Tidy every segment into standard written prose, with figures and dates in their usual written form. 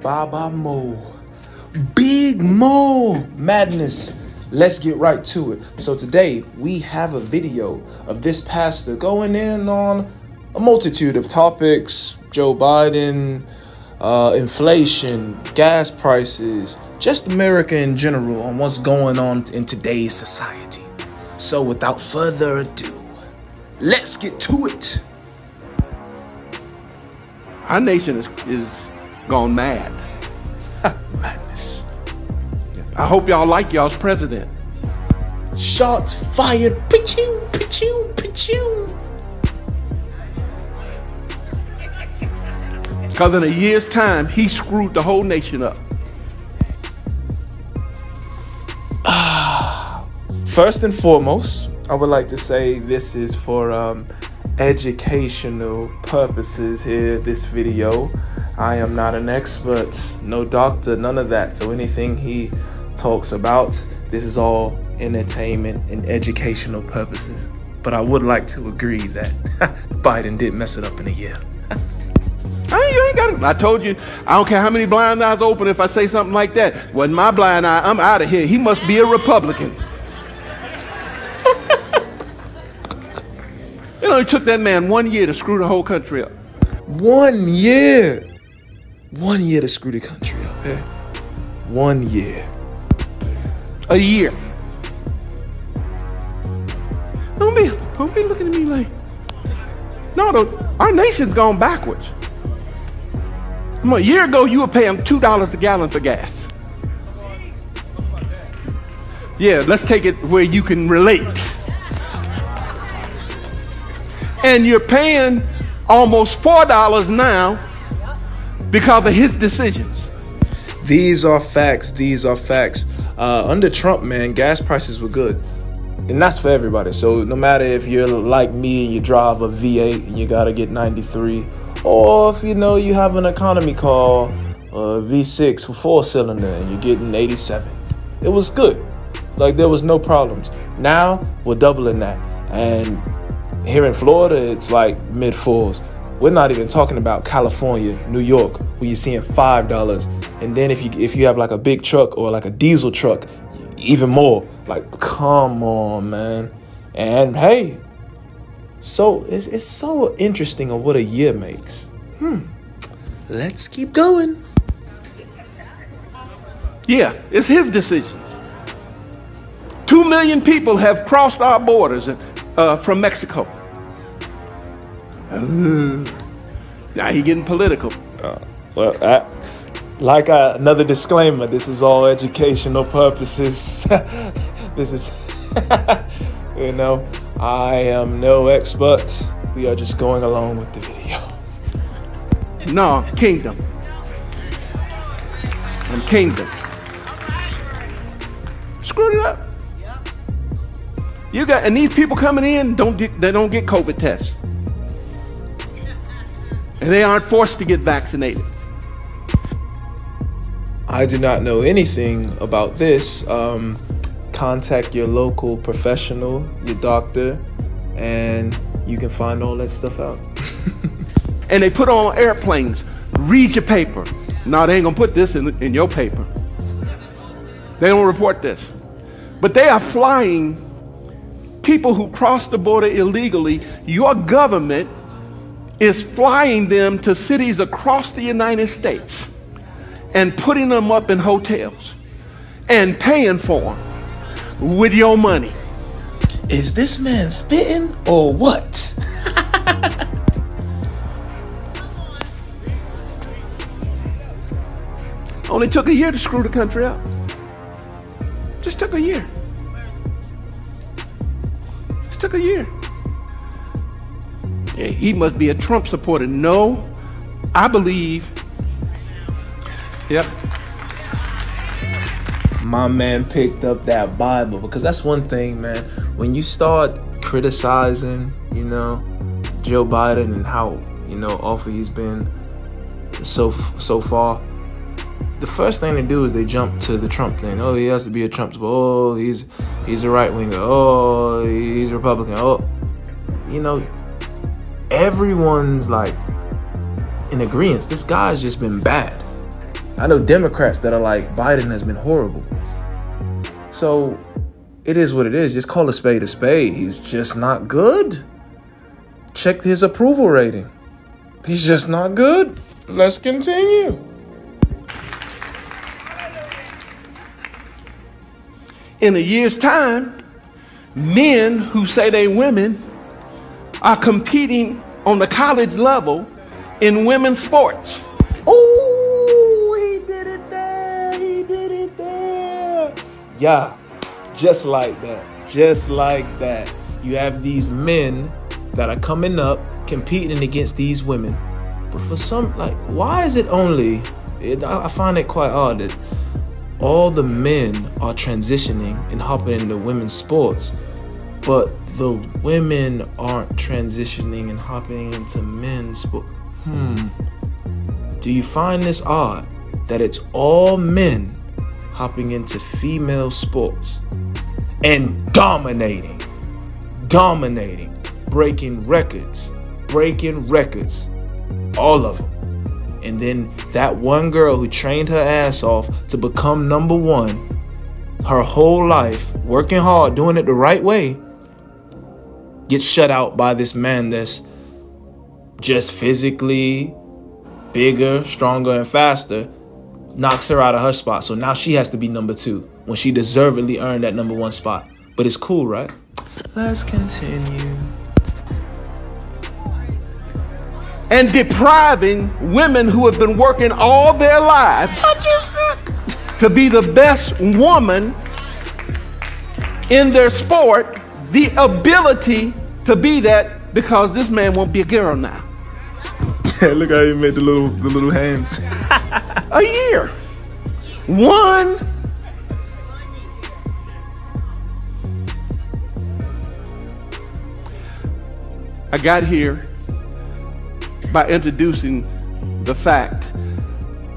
Baba Mo. Big Mo madness. Let's get right to it. So today we have a video of this pastor going in on a multitude of topics. Joe Biden, inflation, gas prices, just America in general, on what's going on in today's society. So without further ado, let's get to it. Our nation is gone mad. Madness. I hope y'all like y'all's president. Shots fired. Pichoo, pichoo, pichoo. Because in a year's time, he screwed the whole nation up. First and foremost, I would like to say this is for educational purposes here, this video. I am not an expert, no doctor, none of that. So anything he talks about, this is all entertainment and educational purposes. But I would like to agree that Biden did mess it up in a year. You ain't got it. I told you, I don't care how many blind eyes open if I say something like that. Wasn't my blind eye, I'm out of here. He must be a Republican. It only took that man 1 year to screw the whole country up. 1 year. 1 year to screw the country up, eh? 1 year. A year. Don't be looking at me like, no, our nation's gone backwards. A year ago, you were paying $2 a gallon for gas. Yeah, let's take it where you can relate. And you're paying almost $4 now because of his decisions. These are facts. These are facts. Under Trump, man, gas prices were good. And that's for everybody. So no matter if you're like me and you drive a V8 and you got to get 93, or if you have an economy car, V6 for 4-cylinder and you're getting 87. It was good. Like, there was no problems. Now we're doubling that. And here in Florida, it's like mid-4s. We're not even talking about California, New York, where you're seeing $5. And then if you have like a big truck or like a diesel truck, even more. Like, come on, man. And hey, so it's so interesting on what a year makes. Let's keep going. Yeah, it's his decision. 2 million people have crossed our borders from Mexico. Now he getting political. Another disclaimer, this is all educational purposes. This is, I am no expert. We are just going along with the video. No, kingdom. And kingdom. Screwed it up. And these people coming in, they don't get COVID tests. And they aren't forced to get vaccinated. I do not know anything about this. Contact your local professional, your doctor, and you can find all that stuff out. And they put on airplanes, read your paper. No, they ain't gonna put this in your paper. They don't report this. But they are flying people who cross the border illegally. Your government is flying them to cities across the United States and putting them up in hotels and paying for them with your money. Is this man spitting or what? Only took a year to screw the country up. Just took a year. Just took a year. Yeah, he must be a Trump supporter. No, I believe. Yep. My man picked up that Bible, because that's one thing, man. When you start criticizing, Joe Biden and how, awful he's been so far, the first thing they do is they jump to the Trump thing. Oh, he has to be a Trump supporter. Oh, he's a right winger. Oh, he's a Republican. Oh, everyone's like in agreement. This guy's just been bad. I know Democrats that are like, Biden has been horrible. So it is what it is. Just call a spade a spade. He's just not good. Check his approval rating. He's just not good. Let's continue. In a year's time, men who say they women are competing on the college level in women's sports. Ooh, he did it there. He did it there. Yeah, just like that. Just like that. You have these men that are coming up, competing against these women. But for some, like, why is it only, I find it quite odd that all the men are transitioning and hopping into women's sports, but the women aren't transitioning and hopping into men's sports. Do you find this odd that it's all men hopping into female sports and dominating, breaking records, all of them? And then that one girl who trained her ass off to become number one her whole life, working hard, doing it the right way, gets shut out by this man that's just physically bigger, stronger, and faster, knocks her out of her spot. So now she has to be number two when she deservedly earned that number one spot. But it's cool, right? Let's continue. And depriving women who have been working all their lives to be the best woman in their sport, the ability to be that, because this man won't be a girl now. Look how he made the little hands. A year. One. I got here by introducing the fact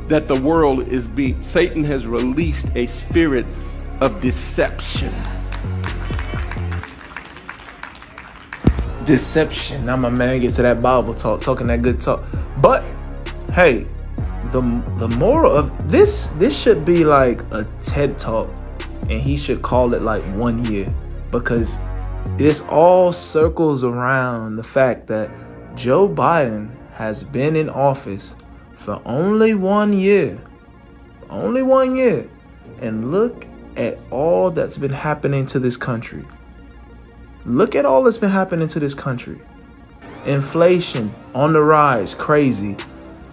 that the world is Satan has released a spirit of deception. Deception. Now my man gets to that Bible talk, talking that good talk. But hey, the moral of this should be like a TED talk, and he should call it like 1 year, because this all circles around the fact that Joe Biden has been in office for only 1 year. Only 1 year. And look at all that's been happening to this country. Look at all that's been happening to this country. Inflation on the rise, crazy.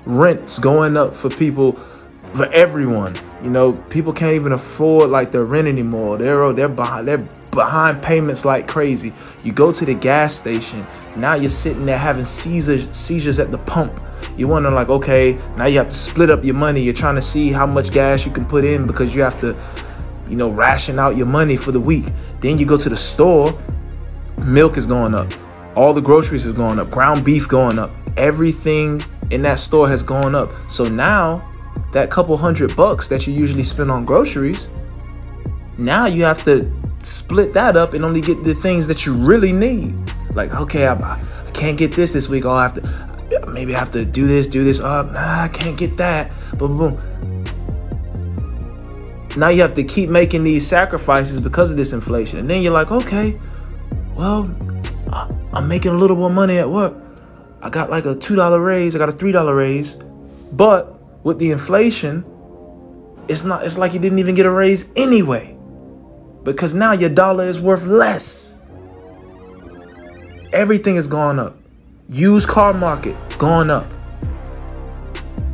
Rents going up for people, for everyone. You know, people can't even afford like their rent anymore. They're behind payments like crazy. You go to the gas station, now you're sitting there having seizures at the pump. You're wondering like, okay, now you have to split up your money. You're trying to see how much gas you can put in because you have to, you know, ration out your money for the week. Then you go to the store, milk is going up. All the groceries is going up. Ground beef going up. Everything in that store has gone up. So now that couple $100 that you usually spend on groceries, now you have to split that up and only get the things that you really need. Like, okay, I can't get this week. I'll have to, maybe I have to do this. I can't get that. Boom, boom. Now you have to keep making these sacrifices because of this inflation. And then you're like, okay, well, I'm making a little more money at work. I got like a $2 raise. I got a $3 raise. But with the inflation, it's like you didn't even get a raise anyway. Because now your dollar is worth less. Everything is going up. Used car market going up.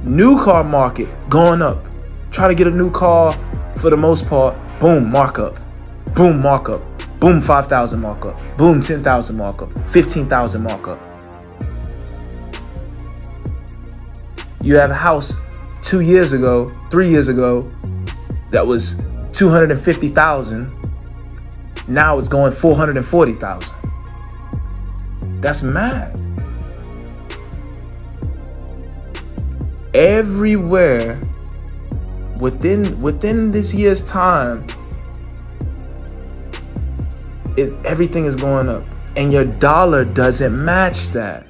New car market going up. Try to get a new car, for the most part, boom, markup. Boom, markup. Boom, 5,000 markup. Boom, 10,000 markup. 15,000 markup. You have a house 2 years ago, 3 years ago, that was 250,000. Now it's going 440,000. That's mad. Everywhere within this year's time, everything is going up, and your dollar doesn't match that.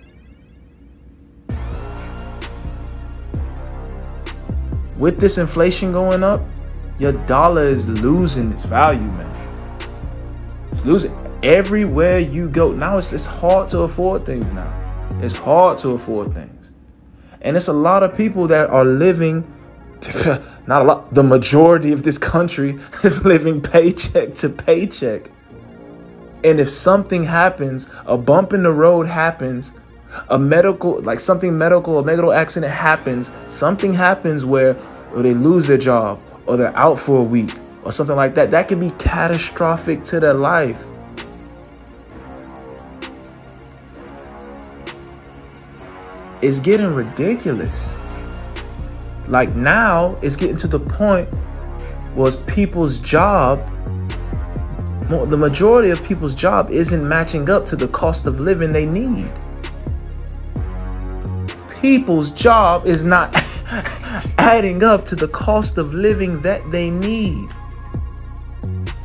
with this inflation going up, your dollar is losing its value, man. It's losing everywhere you go. Now it's hard to afford things now. It's hard to afford things. And it's a lot of people that are living, not a lot, the majority of this country is living paycheck to paycheck. And if something happens, a bump in the road happens, a medical accident happens, something happens where they lose their job or they're out for a week or something like that, that can be catastrophic to their life. It's getting ridiculous. Like now, it's getting to the point where people's job, the majority of people's job isn't matching up to the cost of living they need. People's job is not adding up to the cost of living that they need.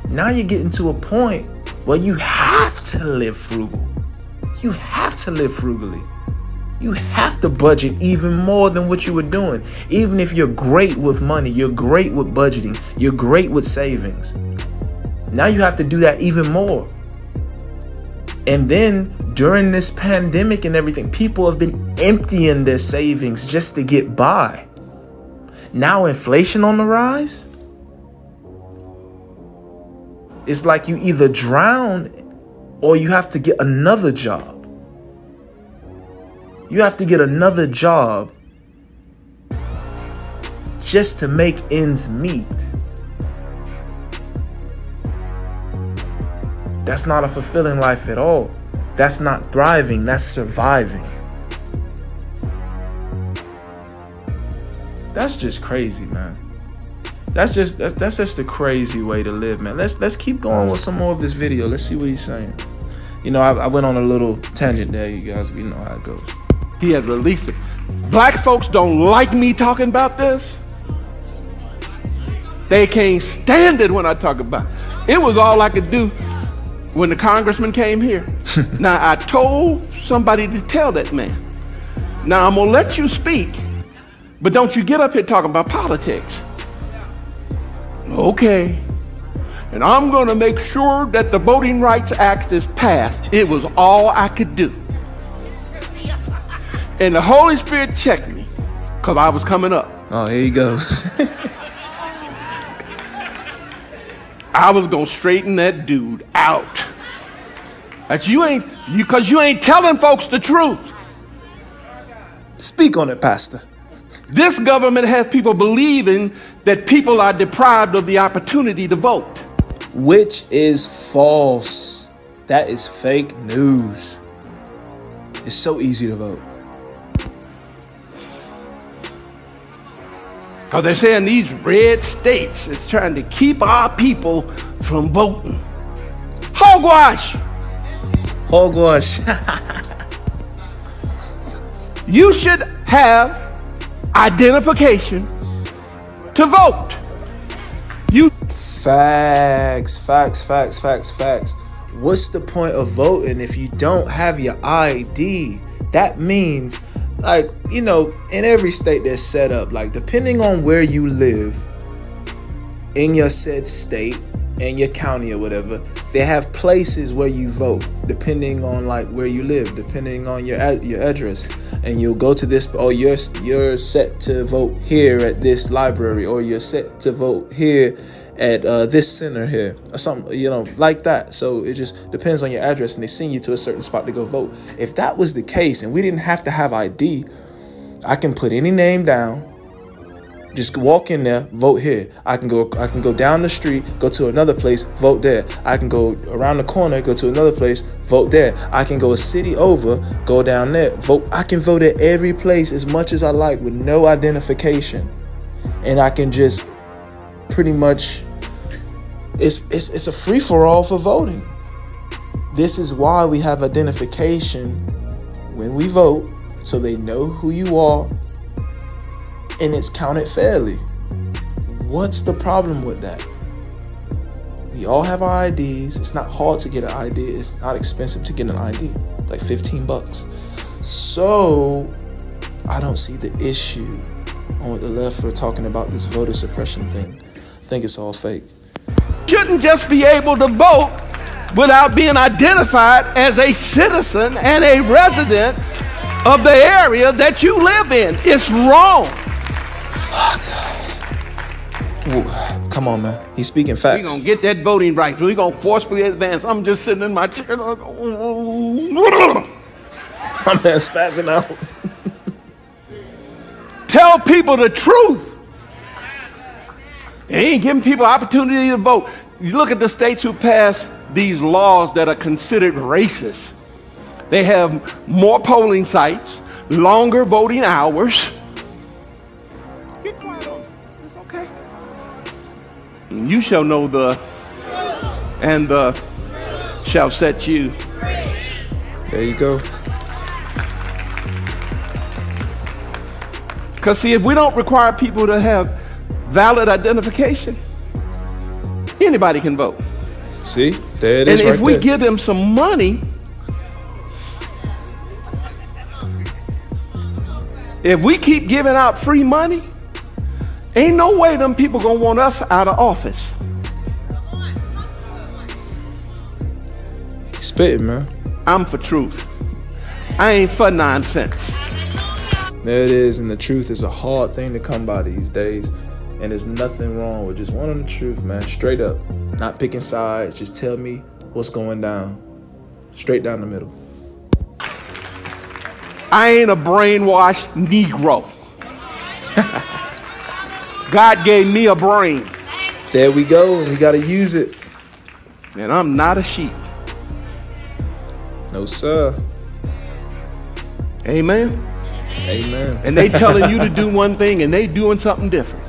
Now you're getting to a point where you have to live frugal. You have to live frugally. You have to budget even more than what you were doing. Even if you're great with money, you're great with budgeting, you're great with savings. Now you have to do that even more. And then during this pandemic and everything, people have been emptying their savings just to get by. Now inflation on the rise. It's like you either drown or you have to get another job. You have to get another job just to make ends meet. That's not a fulfilling life at all. That's not thriving, that's surviving. That's just crazy, man. That's just a crazy way to live, man. Let's keep going with some more of this video. Let's see what he's saying. You know, I went on a little tangent there, you guys. You know how it goes. He had released it. Black folks don't like me talking about this. They can't stand it when I talk about it. It was all I could do when the congressman came here. Now, I told somebody to tell that man, now I'm gonna let you speak, but don't you get up here talking about politics. Okay. And I'm gonna make sure that the Voting Rights Act is passed. It was all I could do. And the Holy Spirit checked me, because I was coming up. Oh, here he goes. I was gonna straighten that dude out. That's because you ain't telling folks the truth. Speak on it, Pastor. This government has people believing that people are deprived of the opportunity to vote. Which is false. That is fake news. It's so easy to vote. Because they're saying these red states is trying to keep our people from voting. Hogwash! Hogwash. You should have identification to vote. Facts. What's the point of voting if you don't have your ID? That means, like, you know, in every state they're set up, like, depending on where you live in your said state and your county or whatever, they have places where you vote depending on like where you live, depending on your address. And you'll go to this, or you're set to vote here at this library, or you're set to vote here at this center here, or something, you know, like that. So it just depends on your address, and they send you to a certain spot to go vote. If that was the case and we didn't have to have ID, I can put any name down, just walk in there, vote here. I can go down the street, go to another place, vote there. I can go around the corner, go to another place, vote there. I can go a city over, go down there, vote. I can vote at every place as much as I like with no identification. And I can just pretty much, it's a free-for-all for voting. This is why we have identification when we vote, so they know who you are, and it's counted fairly. What's the problem with that? We all have our IDs. It's not hard to get an ID. It's not expensive to get an ID, like $15. So I don't see the issue on the left for talking about this voter suppression thing. I think it's all fake. Shouldn't just be able to vote without being identified as a citizen and a resident of the area that you live in. It's wrong. Ooh, come on, man. He's speaking facts. We're going to get that voting right. We're going to forcefully advance. I'm just sitting in my chair. My man's spazzing out. Tell people the truth. They ain't giving people opportunity to vote. You look at the states who pass these laws that are considered racist. They have more polling sites, longer voting hours. Keep quiet on it. It's okay. And you shall know the, and the shall set you. There you go. Because see, if we don't require people to have valid identification, anybody can vote. See, there it is. And right if we there. give them some money, if we keep giving out free money, ain't no way them people gonna want us out of office. He's spitting, man. I'm for truth. I ain't for nonsense. There it is, and the truth is a hard thing to come by these days. And there's nothing wrong with just wanting the truth, man. Straight up. Not picking sides. Just tell me what's going down. Straight down the middle. I ain't a brainwashed Negro. God gave me a brain. There we go, and we gotta use it. And I'm not a sheep. No, sir. Amen. Amen. And they telling you to do one thing and they doing something different.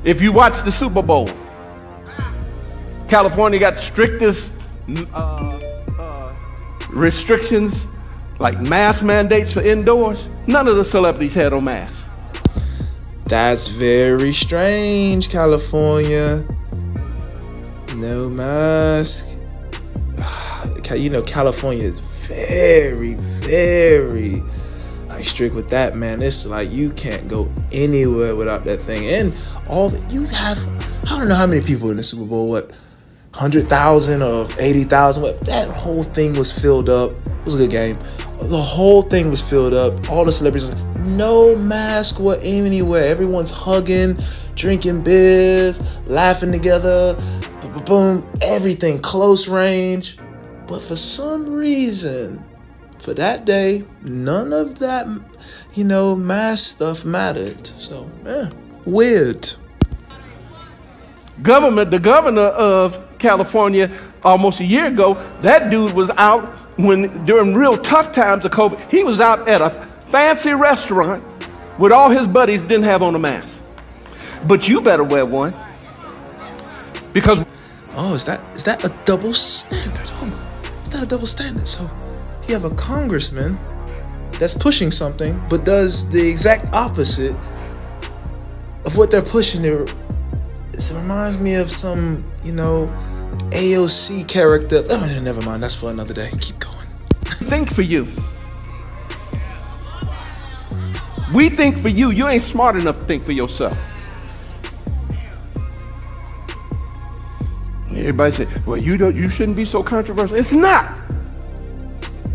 If you watch the Super Bowl, California got the strictest restrictions, like mask mandates for indoors. None of the celebrities had on masks. That's very strange, California. No mask. You know, California is very, very strict with that, man. It's like you can't go anywhere without that thing. And all that you have, I don't know how many people in the Super Bowl, what, 100,000 or 80,000, what, that whole thing was filled up. It was a good game. The whole thing was filled up. All the celebrities, no mask or anywhere. Everyone's hugging, drinking beers, laughing together, boom, everything close range. But for some reason, for that day, none of that, you know, mask stuff mattered. So, weird. The governor of California, almost a year ago, that dude was out during real tough times of COVID. He was out at a fancy restaurant with all his buddies, didn't have on a mask. But you better wear one. Because... Oh, is that a double standard? Oh, is that a double standard? So you have a congressman that's pushing something, but does the exact opposite of what they're pushing. It reminds me of some, you know, AOC character. Oh, never mind. That's for another day. Keep going. Think for you. We think for you. You ain't smart enough to think for yourself. Everybody say, well, you shouldn't be so controversial. It's not.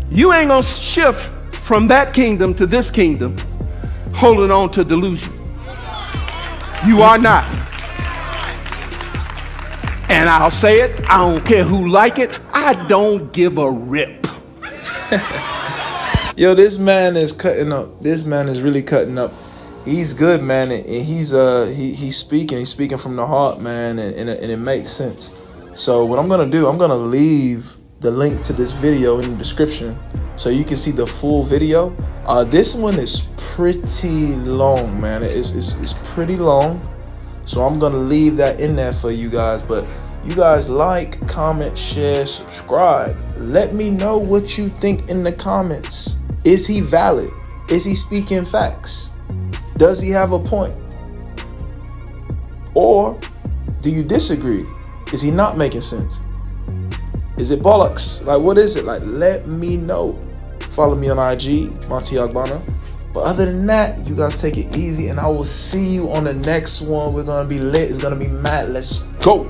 You ain't gonna shift from that kingdom to this kingdom holding on to delusion. You are not. And I'll say it, I don't care who like it, I don't give a rip. Yo, this man is cutting up. This man is really cutting up. He's good, man, and he's speaking from the heart, man, and it makes sense. So what I'm gonna do, I'm gonna leave the link to this video in the description so you can see the full video. This one is pretty long, man. It's pretty long, so I'm gonna leave that in there for you guys. But you guys like, comment, share, subscribe. Let me know what you think in the comments. Is he valid? Is he speaking facts? Does he have a point? Or do you disagree? Is he not making sense? Is it bollocks? Like, what is it? Like, let me know. Follow me on IG, Monteogbonna, But other than that, you guys take it easy, and I will see you on the next one. We're gonna be lit. It's gonna be mad. Let's go.